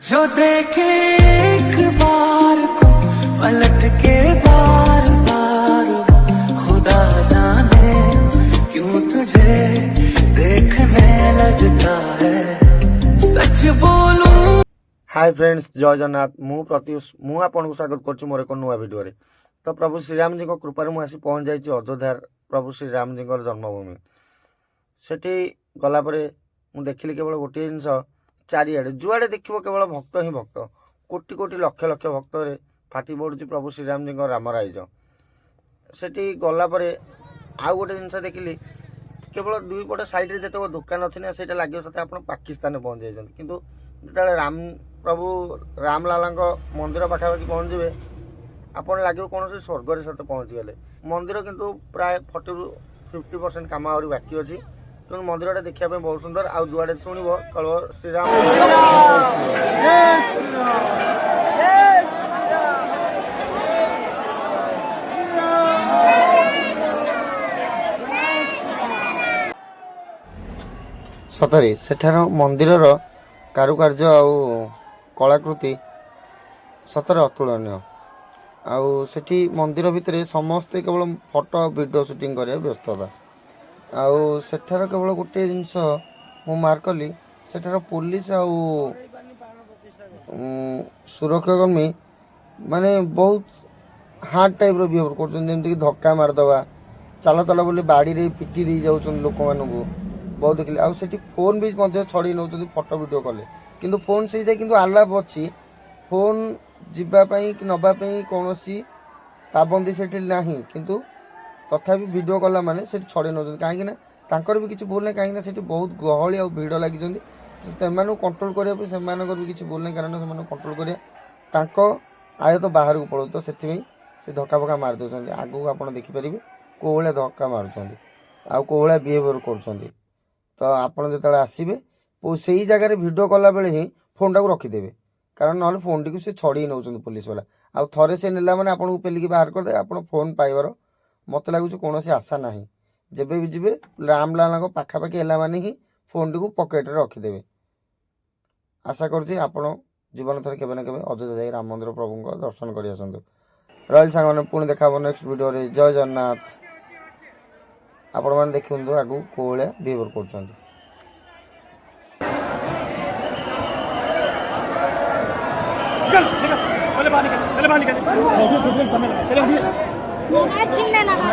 जो देखे एक बार को पलट के बार बार खुदा जाने क्यों तुझे देखने लगता है सच बोलूं। हाय फ्रेंड्स, जय जगन्नाथ। मु प्रत्युष मु आपको स्वागत करुँ मोर एक नुआ भिडियो। तो प्रभु श्रीराम जी कृपार मुझे पहुँच जाइए अयोध्या। प्रभु श्रीराम जी जन्मभूमि सेठी गलापर मुझे देखिली केवल गोटे जिनस, चारिड़े जुआड़े देखिए केवल भक्त ही भक्त, कोटि कोटि लक्ष लक्ष भक्त फाटी पड़ुची प्रभु श्रीराम जी रामराइज। सेठी गलापर आउ गोटे जिनस देखिली केवल दुई पट साइड जिते दुकान अच्छी ना से लगे सत्य आप पाकिस्तान पहुँच जाइए, किंतु जो राम प्रभु रामलाला मंदिर पाखापाखि पहुँचे आपन लगे कौन स्वर्ग सहित पहुँची गले। मंदिर किंतु प्राय 40-50% काम आहरी बाकी अच्छी, क्योंकि मंदिर देखा बहुत सुंदर। आउ जुआड़े शुणव कल श्रीराम सतरे सेठार मंदिर कारुकार्य आउ कलाकृति सतरे अतुलनीय। आउ सेठी मंदिर भितर समस्ते केवल फोटो वीडियो शूटिंग करने व्यस्तता। आउ सेठार केवल गोटे जिनस मु मार्क कली, सेठार पुलिस आउ सुरक्षाकर्मी माने बहुत हार्ड टाइप रो बिहेव कर, धक्का मारदवा, चाल चाल बोली बाड़ी पिटी दे जाऊँ लोक मानू बहुत देखिले। आउ सेठी फोन भी छड़ी नौ फोटो वीडियो कले, किंतु फोन से जाए किंतु आलाप अच्छी फोन जीवाई कि नवाई कौन पाबंदी से नहीं, किंतु तथापि वीडियो कला माने से छड़े नौ कहीं भी किसी भूल ना, कहीं बहुत गहली आ भिड़ लगी कंट्रोल करने से भी किसी भूल नहीं, कारण से कंट्रोल कर आयत बाहर को पड़ो, तो से धक्का फक्का मार दौरान आगू आप देखिपारे कौ भाया धक्का मार्च आउ कौ भाया बिहेवियर कर। तो आपड़ जो आसवे से जगह भिडियो कला बेले ही फोन टाक रखिदेवे, कारण ना फोन टी से छड़ी नौ पुलिस वाला। आउ थे से नेला मैंने आपको पेलिकी बाहर करदे, आप फोन पाइबार मत लगुच कौन आशा ना। जब भी जी रामलाला पाखापाखि है मानी ही फोन टी पकेट रखिदेवे। आशा करुँच आपड़ जीवन थर के अयोध्या जाई राम मंदिर प्रभु को दर्शन कर आसतु। रही सांग पुणी देखा नेक्स्ट वीडियो। जय जगन्नाथ। आपण मैंने देखते आगू कौ भाया बिहेवियर कर। छीनने लगा।